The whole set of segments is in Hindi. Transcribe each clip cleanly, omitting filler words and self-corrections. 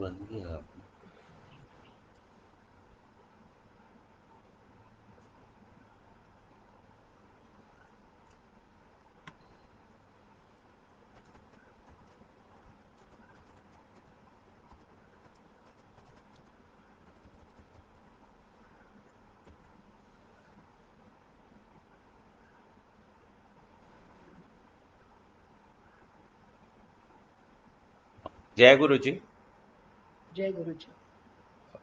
बंद किया आपने? जय गुरु जी। जय गुरु जी।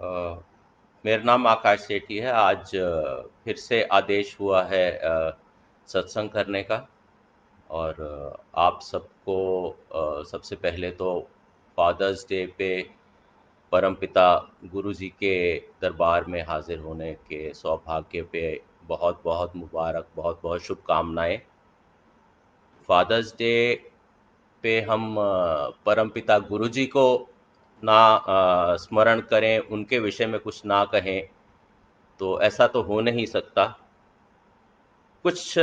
अ, मेरा नाम आकाश सेठी है। आज फिर से आदेश हुआ है सत्संग करने का। और आप सबको सबसे पहले तो फादर्स डे पे परमपिता गुरु जी के दरबार में हाजिर होने के सौभाग्य पे बहुत बहुत मुबारक, बहुत बहुत शुभकामनाएं। फादर्स डे पे हम परमपिता गुरु जी को ना स्मरण करें, उनके विषय में कुछ ना कहें, तो ऐसा तो हो नहीं सकता। कुछ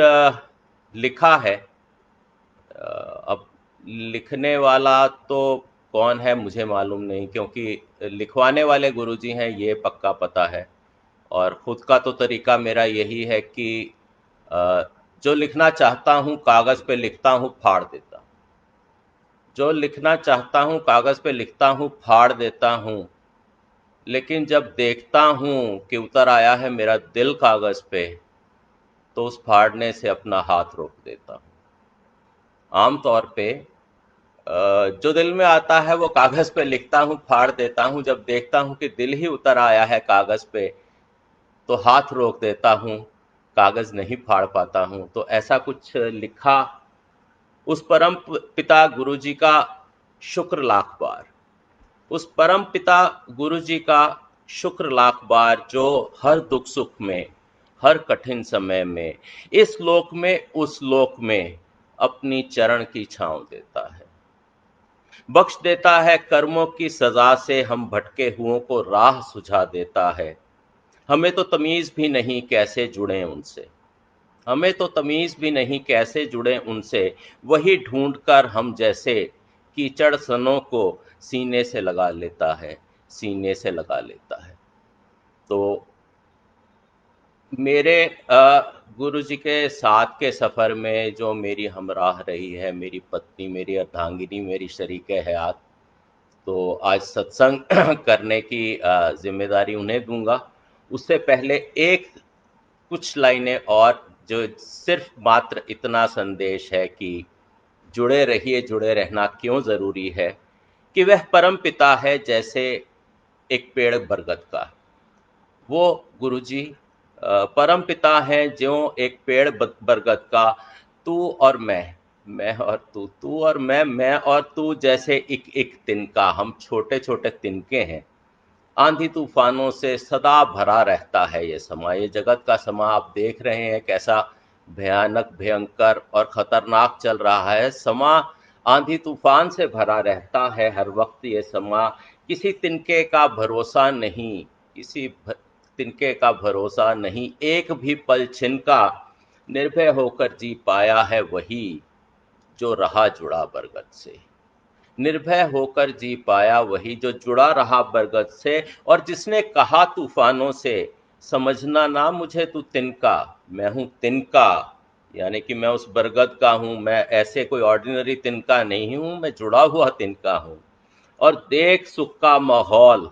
लिखा है। अब लिखने वाला तो कौन है मुझे मालूम नहीं, क्योंकि लिखवाने वाले गुरुजी हैं ये पक्का पता है। और खुद का तो तरीका मेरा यही है कि अ, जो लिखना चाहता हूँ कागज़ पे लिखता हूँ, फाड़ देता हूँ। जो लिखना चाहता हूँ कागज़ पे लिखता हूँ, फाड़ देता हूँ। लेकिन जब देखता हूँ कि उतर आया है मेरा दिल कागज़ पे, तो उस फाड़ने से अपना हाथ रोक देता हूँ। आम तौर पे जो दिल में आता है वो कागज़ पे लिखता हूँ, फाड़ देता हूँ। जब देखता हूँ कि दिल ही उतर आया है कागज़ पे, तो हाथ रोक देता हूँ, कागज़ नहीं फाड़ पाता हूँ। तो ऐसा कुछ लिखा। उस परम पिता गुरु जी का शुक्र लाख बार। उस परम पिता गुरु जी का शुक्र लाख बार, जो हर दुख सुख में, हर कठिन समय में, इस लोक में उस लोक में अपनी चरण की छांव देता है, बख्श देता है कर्मों की सजा से, हम भटके हुओं को राह सुझा देता है। हमें तो तमीज भी नहीं कैसे जुड़े उनसे, हमें तो तमीज भी नहीं कैसे जुड़े उनसे, वही ढूंढकर हम जैसे कीचड़ सनों को सीने से लगा लेता है, सीने से लगा लेता है। तो मेरे गुरु जी के साथ के सफ़र में जो मेरी हमराह रही है, मेरी पत्नी, मेरी अर्धांगिनी, मेरी शरीके हयात, तो आज सत्संग करने की जिम्मेदारी उन्हें दूंगा। उससे पहले एक कुछ लाइनें और, जो सिर्फ मात्र इतना संदेश है कि जुड़े रहिए, जुड़े रहना क्यों ज़रूरी है, कि वह परम पिता है जैसे एक पेड़ बरगद का। वो गुरुजी परम पिता हैं जो एक पेड़ बरगद का। तू और मैं और तू और मैं और तू जैसे एक एक तिनका, हम छोटे छोटे तिनके हैं। आंधी तूफानों से सदा भरा रहता है ये समा, ये जगत का समा आप देख रहे हैं कैसा भयानक, भयंकर और खतरनाक चल रहा है समा। आंधी तूफान से भरा रहता है हर वक्त ये समा। किसी तिनके का भरोसा नहीं, तिनके का भरोसा नहीं, एक भी पल छिन का निर्भय होकर जी पाया है वही, जो रहा जुड़ा बरगद से। निर्भय होकर जी पाया वही, जो जुड़ा रहा बरगद से। और जिसने कहा तूफानों से, समझना ना मुझे तू तिनका, मैं हूं तिनका, यानी कि मैं उस बरगद का हूं। मैं ऐसे कोई ऑर्डिनरी तिनका नहीं हूं, मैं जुड़ा हुआ तिनका हूं। और देख सुख का माहौल,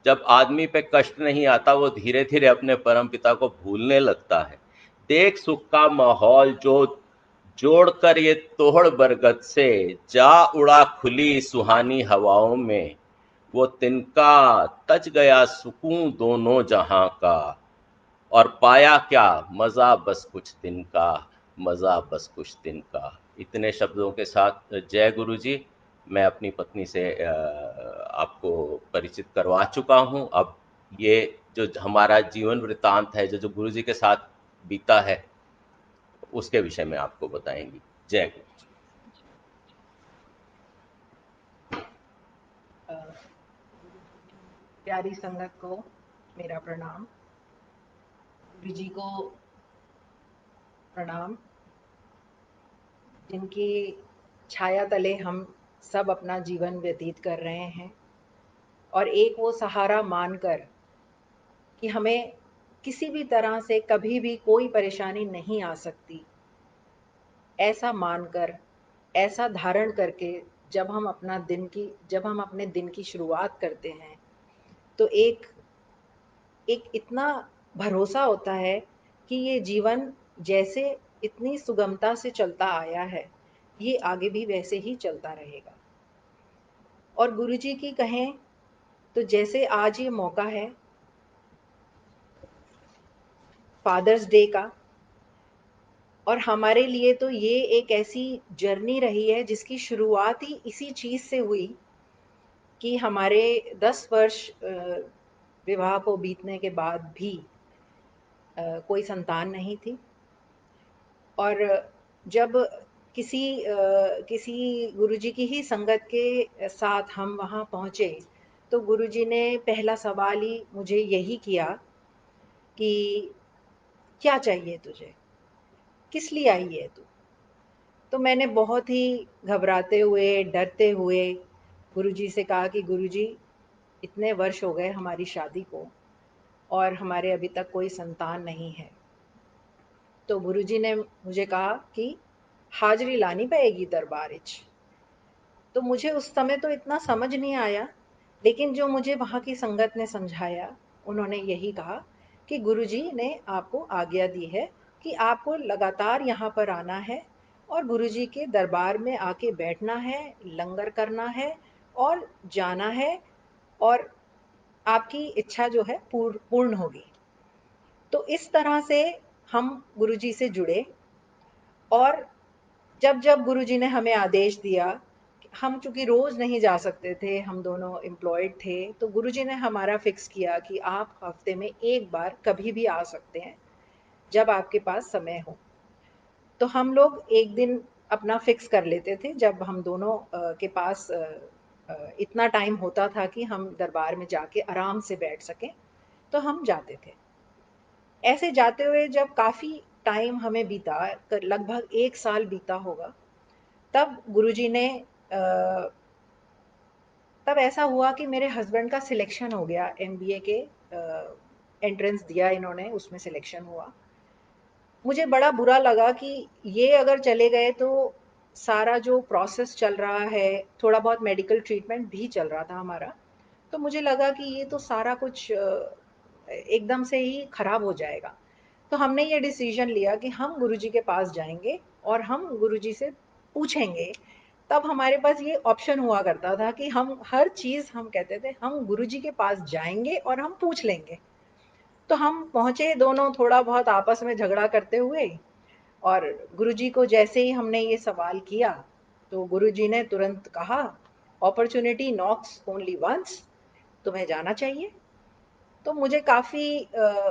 जब आदमी पे कष्ट नहीं आता वो धीरे धीरे अपने परम पिता को भूलने लगता है। देख सुख का माहौल जो जोड़कर ये तोड़ बरगद से, जा उड़ा खुली सुहानी हवाओं में, वो तिनका तज गया सुकून दोनों जहां का। और पाया क्या मजा बस कुछ दिन का, मजा बस कुछ दिन का। इतने शब्दों के साथ जय गुरु जी। मैं अपनी पत्नी से आपको परिचित करवा चुका हूं। अब ये जो हमारा जीवन वृतांत है, जो जो गुरु जी के साथ बीता है, उसके विषय में आपको बताएंगी। जय गुरु। गुरु जी की प्यारी संगत को मेरा प्रणाम। गुरु जी को प्रणाम, जिनकी छाया तले हम सब अपना जीवन व्यतीत कर रहे हैं। और एक वो सहारा मानकर कि हमें किसी भी तरह से कभी भी कोई परेशानी नहीं आ सकती, ऐसा मानकर, ऐसा धारण करके जब हम अपने दिन की शुरुआत करते हैं, तो एक एक इतना भरोसा होता है कि ये जीवन जैसे इतनी सुगमता से चलता आया है, ये आगे भी वैसे ही चलता रहेगा। और गुरुजी की कहें तो जैसे आज ये मौका है फादर्स डे का, और हमारे लिए तो ये एक ऐसी जर्नी रही है जिसकी शुरुआत ही इसी चीज़ से हुई कि हमारे 10 वर्ष विवाह को बीतने के बाद भी कोई संतान नहीं थी। और जब किसी गुरुजी की ही संगत के साथ हम वहाँ पहुँचे, तो गुरुजी ने पहला सवाल ही मुझे यही किया कि क्या चाहिए तुझे? किस लिए आई है तू? तो मैंने बहुत ही घबराते हुए, डरते हुए गुरुजी से कहा कि गुरुजी, इतने वर्ष हो गए हमारी शादी को और हमारे अभी तक कोई संतान नहीं है। तो गुरुजी ने मुझे कहा कि हाज़री लानी पएगी दरबार इच। तो मुझे उस समय तो इतना समझ नहीं आया, लेकिन जो मुझे वहाँ की संगत ने समझाया, उन्होंने यही कहा कि गुरुजी ने आपको आज्ञा दी है कि आपको लगातार यहाँ पर आना है और गुरुजी के दरबार में आके बैठना है, लंगर करना है और जाना है, और आपकी इच्छा जो है पूर्ण होगी। तो इस तरह से हम गुरुजी से जुड़े। और जब गुरुजी ने हमें आदेश दिया, हम चूँकि रोज़ नहीं जा सकते थे, हम दोनों एम्प्लॉयड थे, तो गुरुजी ने हमारा फ़िक्स किया कि आप हफ़्ते में 1 बार कभी भी आ सकते हैं, जब आपके पास समय हो। तो हम लोग एक दिन अपना फ़िक्स कर लेते थे, जब हम दोनों के पास इतना टाइम होता था कि हम दरबार में जाके आराम से बैठ सकें, तो हम जाते थे। ऐसे जाते हुए जब काफ़ी टाइम हमें बीता, लगभग 1 साल बीता होगा, तब गुरुजी ने अ, तब ऐसा हुआ कि मेरे हस्बैंड का सिलेक्शन हो गया एमबीए के। एंट्रेंस दिया इन्होंने, उसमें सिलेक्शन हुआ। मुझे बड़ा बुरा लगा कि ये अगर चले गए तो सारा जो प्रोसेस चल रहा है, थोड़ा बहुत मेडिकल ट्रीटमेंट भी चल रहा था हमारा, तो मुझे लगा कि ये तो सारा कुछ एकदम से ही खराब हो जाएगा। तो हमने ये डिसीजन लिया कि हम गुरुजी के पास जाएंगे और हम गुरुजी से पूछेंगे। तब हमारे पास ये ऑप्शन हुआ करता था कि हम हर चीज़, हम कहते थे हम गुरुजी के पास जाएंगे और हम पूछ लेंगे। तो हम पहुँचे दोनों थोड़ा बहुत आपस में झगड़ा करते हुए, और गुरुजी को जैसे ही हमने ये सवाल किया, तो गुरुजी ने तुरंत कहा, अपॉर्चुनिटी नॉक्स ओनली वंस, तुम्हें जाना चाहिए। तो मुझे काफ़ी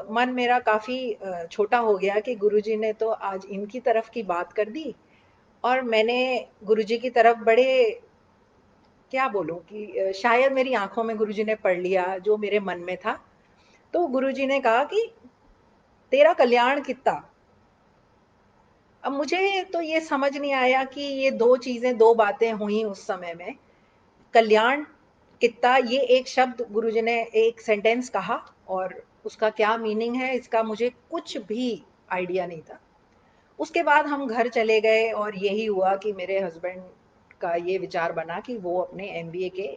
मन मेरा काफ़ी छोटा हो गया कि गुरुजी ने तो आज इनकी तरफ की बात कर दी, और मैंने गुरुजी की तरफ बड़े, क्या बोलूँ कि शायद मेरी आँखों में गुरुजी ने पढ़ लिया जो मेरे मन में था। तो गुरुजी ने कहा कि तेरा कल्याण कितना। अब मुझे तो ये समझ नहीं आया कि ये 2 चीज़ें, 2 बातें हुई उस समय में। कल्याण कितना, ये एक शब्द गुरुजी ने, एक सेंटेंस कहा, और उसका क्या मीनिंग है इसका मुझे कुछ भी आइडिया नहीं था। उसके बाद हम घर चले गए और यही हुआ कि मेरे हस्बैंड का ये विचार बना कि वो अपने एमबीए के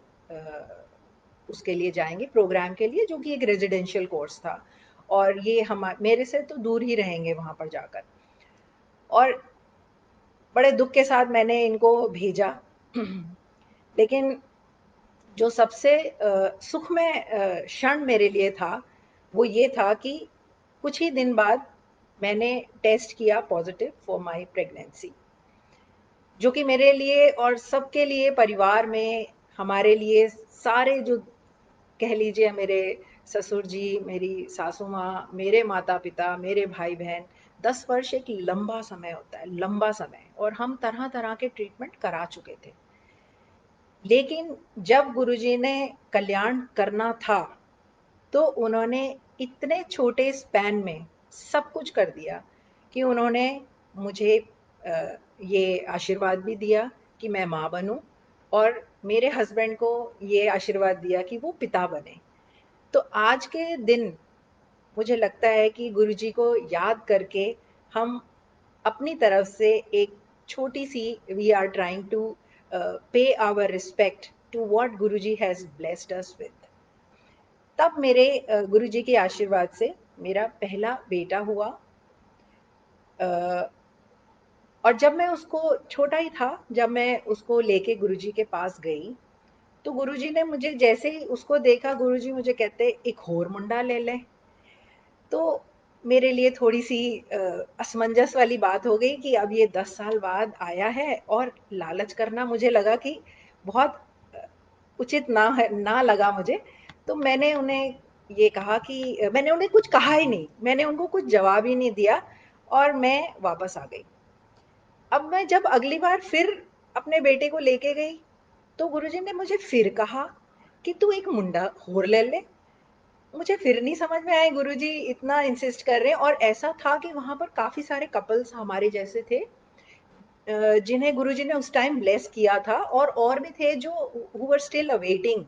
उसके लिए जाएँगे, प्रोग्राम के लिए, जो कि एक रेज़िडेंशियल कोर्स था, और ये मेरे से तो दूर ही रहेंगे वहाँ पर जाकर। और बड़े दुःख के साथ मैंने इनको भेजा। लेकिन जो सबसे सुखमय क्षण मेरे लिए था, वो ये था कि कुछ ही दिन बाद मैंने टेस्ट किया पॉज़िटिव फॉर माय प्रेगनेंसी, जो कि मेरे लिए और सबके लिए, परिवार में, हमारे लिए, सारे जो, कह लीजिए मेरे ससुर जी, मेरी सासू माँ, मेरे माता-पिता, मेरे भाई-बहन, 10 वर्ष एक लंबा समय होता है, लंबा समय, और हम तरह-तरह के ट्रीटमेंट करा चुके थे। लेकिन जब गुरुजी ने कल्याण करना था, तो उन्होंने इतने छोटे स्पैन में सब कुछ कर दिया कि उन्होंने मुझे ये आशीर्वाद भी दिया कि मैं माँ बनूँ, और मेरे हस्बैंड को ये आशीर्वाद दिया कि वो पिता बने। तो आज के दिन मुझे लगता है कि गुरुजी को याद करके हम अपनी तरफ से एक छोटी सी we are trying to pay our respect to what Guruji has blessed us with. तब मेरे गुरुजी के आशीर्वाद से मेरा पहला बेटा हुआ। और जब मैं उसको छोटा ही था, जब मैं उसको लेके गुरुजी के पास गई, तो गुरुजी ने मुझे जैसे ही उसको देखा, गुरुजी मुझे कहते एक और मुंडा ले ले। तो मेरे लिए थोड़ी-सी असमंजस वाली बात हो गई कि अब ये 10 साल बाद आया है और लालच करना मुझे लगा कि बहुत अ, उचित ना लगा मुझे। तो मैंने उन्हें ये कहा कि मैंने उन्हें कुछ कहा ही नहीं, मैंने उनको कुछ जवाब ही नहीं दिया और मैं वापस आ गई। अब मैं जब अगली बार फिर अपने बेटे को लेके गई, तो गुरुजी ने मुझे फिर कहा कि तू एक मुंडा और ले ले। मुझे फिर नहीं समझ में आया गुरुजी इतना इंसिस्ट कर रहे हैं, और ऐसा था कि वहाँ पर काफ़ी सारे कपल्स हमारे जैसे थे, जिन्हें गुरुजी ने उस टाइम ब्लेस किया था, और भी थे जो who were still awaiting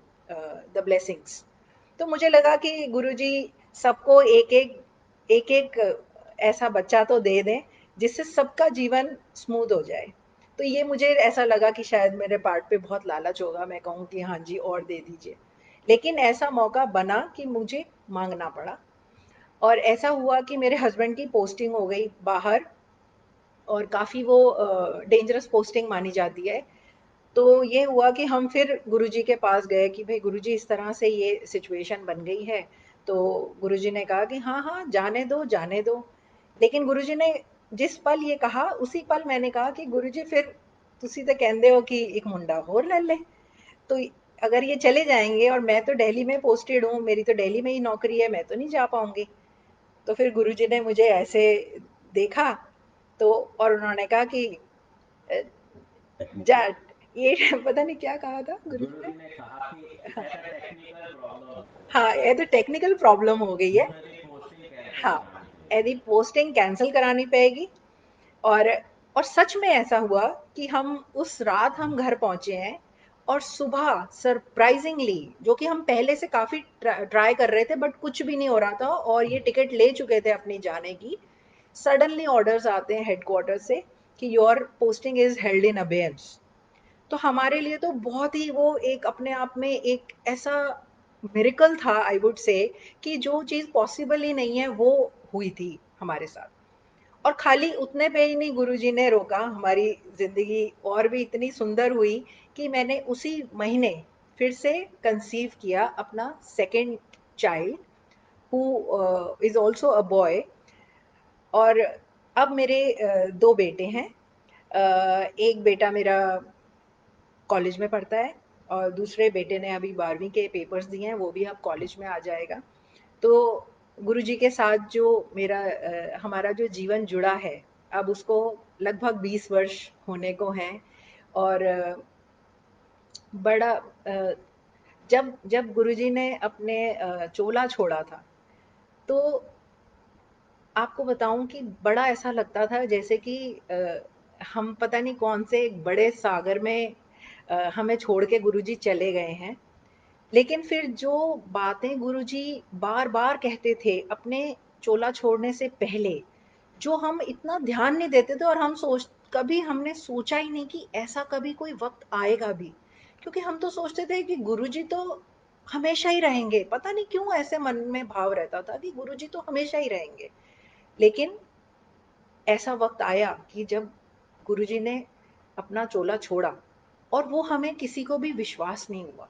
the blessings. तो मुझे लगा कि गुरुजी सबको एक-एक ऐसा बच्चा तो दे दें, जिससे सबका जीवन स्मूथ हो जाए। तो ये मुझे ऐसा लगा कि शायद मेरे पार्ट पे बहुत लालच होगा, मैं कहूँ कि हाँ जी और दे दीजिए। लेकिन ऐसा मौका बना कि मुझे माँगना पड़ा, और ऐसा हुआ कि मेरे हस्बैंड की पोस्टिंग हो गई बाहर, और काफ़ी वो डेंजरस पोस्टिंग मानी जाती है। तो ये हुआ कि हम फिर गुरुजी के पास गए कि भई गुरुजी इस तरह से ये सिचुएशन बन गई है। तो गुरुजी ने कहा कि हाँ, हाँ, जाने दो, जाने दो। लेकिन गुरुजी ने जिस पल ये कहा, उसी पल मैंने कहा कि गुरुजी फिर तुसी तो कहंदे हो कि एक मुंडा होर ले ले। तो अगर ये चले जाएँगे और मैं तो दिल्ली में पोस्टेड हूँ, मेरी तो दिल्ली में ही नौकरी है, मैं तो नहीं जा पाऊँगी। तो फिर गुरुजी ने मुझे ऐसे देखा, तो और उन्होंने कहा कि अ, जा टेक्निकल ये पता नहीं क्या कहा था गुरुजी ने। गुरुजी ने कहा कि ऐसा टेक्निकल प्रॉब्लम हाँ, ये तो टेक्निकल प्रॉब्लम हो गई है। तुम्हें भी पोस्टिंग कैंसिल हाँ, करानी यदि पड़ेगी। पोस्टिंग कैंसल करानी पड़ेगी। और और सच में ऐसा हुआ कि हम उस रात हम घर पहुंचे हैं, और सुबह सरप्राइजिंगली, जो कि हम पहले से काफ़ी ट्राई कर रहे थे बट कुछ भी नहीं हो रहा था, और ये टिकट ले चुके थे अपनी जाने की, सडनली ऑर्डर्स आते हैं हेडक्वार्टर से कि your posting is held in abeyance. तो हमारे लिए तो बहुत ही वो एक अपने आप में एक ऐसा मिरेकल था, आई वुड से, कि जो चीज़ पॉसिबल ही नहीं है वो हुई थी हमारे साथ। और खाली उतने पे ही नहीं, गुरुजी ने रोका, हमारी ज़िंदगी और भी इतनी सुंदर हुई कि मैंने उसी महीने फिर से कंसीव किया अपना second child, who is also a boy. और अब मेरे 2 बेटे हैं। एक बेटा मेरा कॉलेज में पढ़ता है, और दूसरे बेटे ने अभी 12वीं के पेपर्स दिए हैं, वो भी अब कॉलेज में आ जाएगा। तो गुरुजी के साथ जो मेरा हमारा जो जीवन जुड़ा है, अब उसको लगभग 20 वर्ष होने को हैं। और बड़ा जब जब गुरुजी ने अपने चोला छोड़ा था, तो आपको बताऊँ कि बड़ा ऐसा लगता था जैसे कि हम पता नहीं कौन से एक बड़े सागर में हमें छोड़ के गुरुजी चले गए हैं। लेकिन फिर जो बातें गुरुजी बार-बार कहते थे अपने चोला छोड़ने से पहले, जो हम इतना ध्यान नहीं देते थे, और हम सोच कभी हमने सोचा ही नहीं कि ऐसा कभी कोई वक़्त आएगा भी। क्योंकि हम तो सोचते थे कि गुरुजी तो हमेशा ही रहेंगे, पता नहीं क्यों ऐसे मन में भाव रहता था कि गुरुजी तो हमेशा ही रहेंगे। लेकिन ऐसा वक़्त आया कि जब गुरुजी ने अपना चोला छोड़ा, और वो हमें किसी को भी विश्वास नहीं हुआ।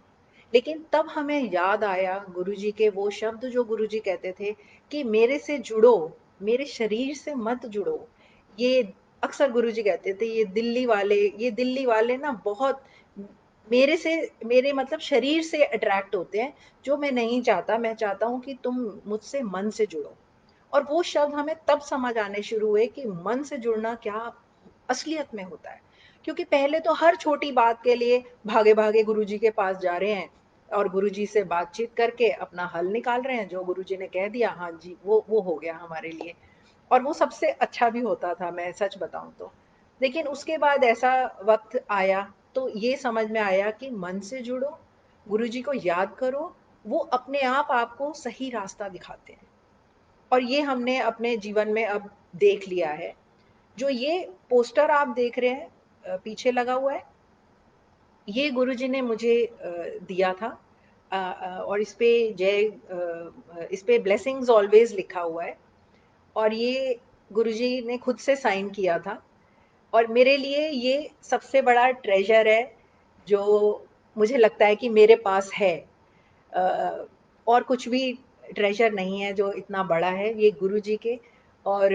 लेकिन तब हमें याद आया गुरुजी के वो शब्द जो गुरुजी कहते थे कि मेरे से जुड़ो, मेरे शरीर से मत जुड़ो। ये अक्सर गुरुजी कहते थे, ये दिल्ली वाले ना बहुत मेरे से, मेरे मतलब शरीर से अट्रैक्ट होते हैं, जो मैं नहीं चाहता। मैं चाहता हूँ कि तुम मुझसे मन से जुड़ो। और वो शब्द हमें तब समझ आने शुरू हुए कि मन से जुड़ना क्या असलियत में होता है। क्योंकि पहले तो हर छोटी बात के लिए भागे-भागे गुरुजी के पास जा रहे हैं, और गुरुजी से बातचीत करके अपना हल निकाल रहे हैं, जो गुरुजी ने कह दिया हाँ जी, वो हो गया हमारे लिए। और वो सबसे अच्छा भी होता था, मैं सच बताऊँ तो। लेकिन उसके बाद ऐसा वक़्त आया तो ये समझ में आया कि मन से जुड़ो, गुरुजी को याद करो, वो अपने आप आपको सही रास्ता दिखाते हैं। और ये हमने अपने जीवन में अब देख लिया है। जो ये पोस्टर आप देख रहे हैं पीछे लगा हुआ है, ये गुरुजी ने मुझे दिया था। और इस पे ब्लेसिंग्स ऑलवेज लिखा हुआ है, और ये गुरुजी ने खुद से साइन किया था। और मेरे लिए ये सबसे बड़ा ट्रेजर है जो मुझे लगता है कि मेरे पास है। अ, और कुछ भी ट्रेजर नहीं है जो इतना बड़ा है, ये गुरुजी के। और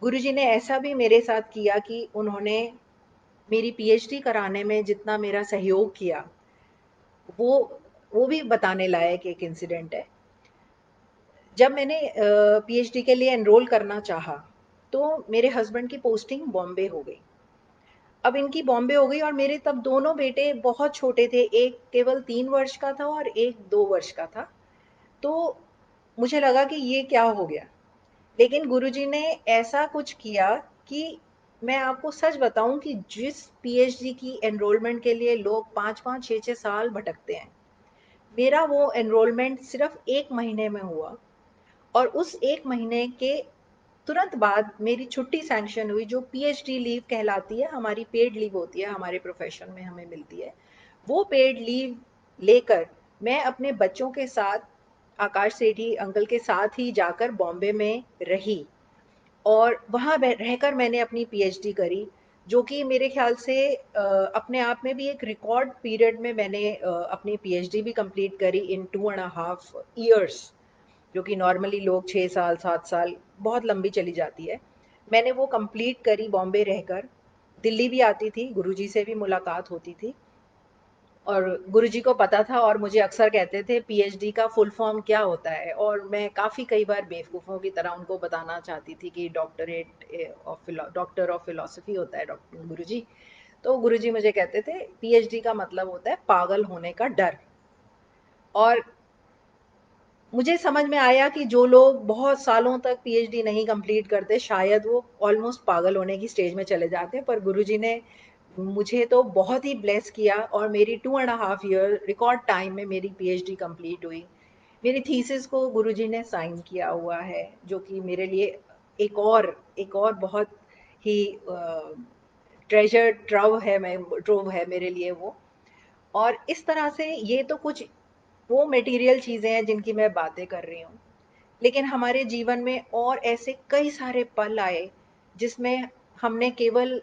गुरुजी ने ऐसा भी मेरे साथ किया कि उन्होंने मेरी पीएचडी कराने में जितना मेरा सहयोग किया, वो वो भी बताने लायक एक इंसिडेंट है। जब मैंने पीएचडी के लिए एनरोल करना चाहा, तो मेरे हस्बैंड की पोस्टिंग बॉम्बे हो गई। अब इनकी बॉम्बे हो गई और मेरे तब दोनों बेटे बहुत छोटे थे, एक केवल 3 वर्ष का था और एक 2 वर्ष का था। तो मुझे लगा कि ये क्या हो गया। लेकिन गुरुजी ने ऐसा कुछ किया कि मैं आपको सच बताऊं कि जिस पीएचडी की एनरोलमेंट के लिए लोग 5-5 6-6 साल भटकते हैं, मेरा वो एनरोलमेंट सिर्फ 1 महीने में हुआ। और उस 1 महीने के तुरंत बाद मेरी छुट्टी सैंक्शन हुई, जो पीएचडी लीव कहलाती है, हमारी पेड लीव होती है, हमारे प्रोफेशन में हमें मिलती है। वो पेड लीव लेकर मैं अपने बच्चों के साथ, आकाश सेठी अंकल के साथ ही जाकर बॉम्बे में रही। और वहाँ रहकर मैंने अपनी पीएचडी करी, जो कि मेरे ख्याल से अपने आप में भी एक रिकॉर्ड पीरियड में मैंने अपनी पीएचडी भी कंप्लीट करी इन 2.5 years, जो कि नॉर्मली लोग 6 साल 7 साल बहुत लंबी चली जाती है। मैंने वो कंप्लीट करी बॉम्बे रहकर। दिल्ली भी आती थी, गुरुजी से भी मुलाकात होती थी। और गुरुजी को पता था, और मुझे अक्सर कहते थे पीएचडी का फुल फॉर्म क्या होता है, और मैं काफ़ी कई बार बेवकूफ़ों की तरह उनको बताना चाहती थी कि डॉक्टर ऑफ फिलोसफी होता है डॉक्टर गुरुजी। तो गुरुजी मुझे कहते थे पीएचडी का मतलब होता है पागल होने का डर। और मुझे समझ में आया कि जो लोग बहुत सालों तक पीएचडी नहीं कंप्लीट करते, शायद वो ऑलमोस्ट पागल होने की स्टेज में चले जाते हैं। पर गुरुजी ने मुझे तो बहुत ही ब्लेस किया, और मेरी 2.5 year रिकॉर्ड टाइम में मेरी पीएचडी कंप्लीट हुई। मेरी थीसिस को गुरुजी ने साइन किया हुआ है, जो कि मेरे लिए एक और बहुत ही ट्रेजर ट्रोव है मेरे लिए वो। और इस तरह से ये तो कुछ वो मटेरियल चीज़ें हैं जिनकी मैं बातें कर रही हूँ। लेकिन हमारे जीवन में और ऐसे कई सारे पल आए, जिसमें हमने केवल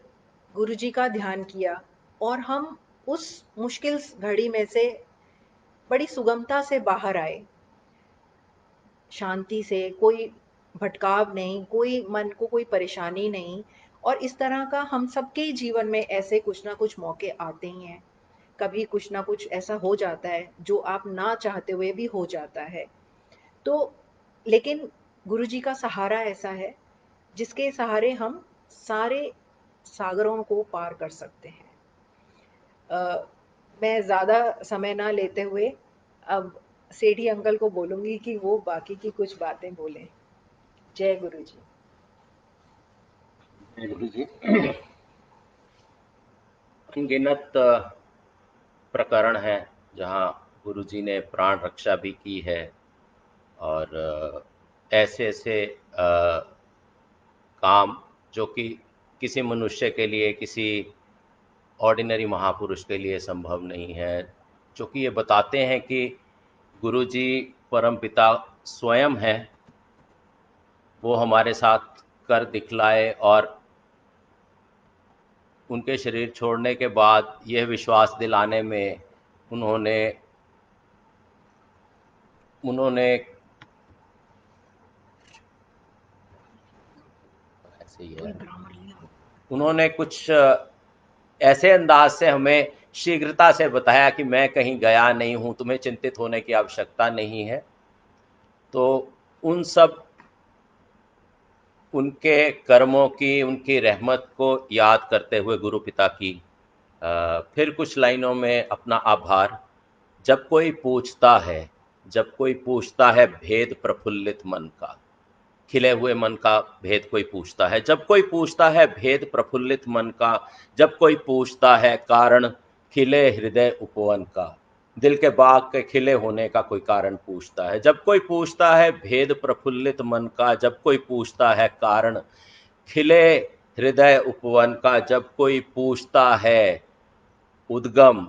गुरुजी का ध्यान किया, और हम उस मुश्किल घड़ी में से बड़ी सुगमता से बाहर आए, शांति से, कोई भटकाव नहीं, कोई मन को कोई परेशानी नहीं। और इस तरह का हम सबके जीवन में ऐसे कुछ ना कुछ मौके आते ही हैं। कभी कुछ ना कुछ ऐसा हो जाता है जो आप ना चाहते हुए भी हो जाता है। तो लेकिन गुरुजी का सहारा ऐसा है जिसके सहारे हम सारे सागरों को पार कर सकते हैं। अ, मैं ज़्यादा समय ना लेते हुए अब सेठी अंकल को बोलूँगी कि वो बाकी की कुछ बातें बोलें। जय गुरुजी। गुरु जी, अनगिनत प्रकरण हैं जहाँ गुरु जी ने प्राण रक्षा भी की है, और ऐसे ऐसे काम जो कि किसी मनुष्य के लिए, किसी ऑर्डिनरी महापुरुष के लिए संभव नहीं है, जो कि ये बताते हैं कि गुरु जी परमपिता स्वयं हैं, वो हमारे साथ कर दिखलाए। और उनके शरीर छोड़ने के बाद यह विश्वास दिलाने में उन्होंने उन्होंने ऐसे ही कोई है, ग्रामर लिया। उन्होंने कुछ ऐसे अंदाज से हमें शीघ्रता से बताया कि मैं कहीं गया नहीं हूँ, तुम्हें चिंतित होने की आवश्यकता नहीं है। तो उन सब उनके कर्मों की, उनकी रहमत को याद करते हुए गुरु पिता की फिर कुछ लाइनों में अपना आभार। जब कोई पूछता है, जब कोई पूछता है भेद प्रफुल्लित मन का, खिले हुए मन का भेद कोई पूछता है, जब कोई पूछता है भेद प्रफुल्लित मन का, जब कोई पूछता है कारण खिले हृदय उपवन का। दिल के बाग के खिले होने का कोई कारण पूछता है, जब कोई पूछता है भेद प्रफुल्लित मन का, जब कोई पूछता है कारण खिले हृदय उपवन का, जब कोई पूछता है उद्गम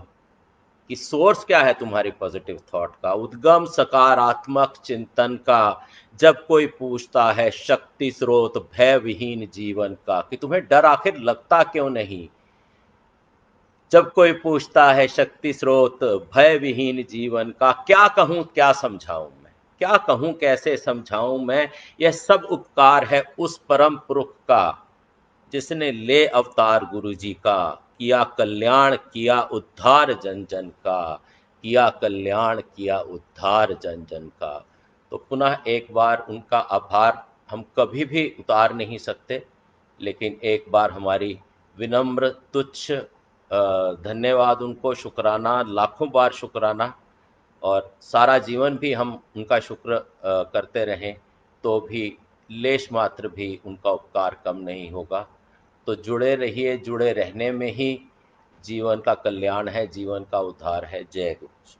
कि सोर्स क्या है तुम्हारी पॉजिटिव थॉट का, उद्गम सकारात्मक चिंतन का, जब कोई पूछता है शक्ति स्रोत भय विहीन जीवन का, कि तुम्हें डर आखिर लगता क्यों नहीं, जब कोई पूछता है शक्ति स्रोत भय विहीन जीवन का, क्या कहूं क्या समझाऊं मैं, क्या कहूं कैसे समझाऊं मैं, यह सब उपकार है उस परम पुरुष का जिसने ले अवतार गुरु जी का, किया कल्याण किया उद्धार जन जन का, किया कल्याण किया उद्धार जन जन का। तो पुनः एक बार उनका आभार हम कभी भी उतार नहीं सकते, लेकिन एक बार हमारी विनम्र तुच्छ धन्यवाद उनको, शुक्राना, लाखों बार शुक्राना, और सारा जीवन भी हम उनका शुक्र करते रहें तो भी लेश मात्र भी उनका उपकार कम नहीं होगा। तो जुड़े रहिए, जुड़े रहने में ही जीवन का कल्याण है, जीवन का उद्धार है। जय गुरु जी।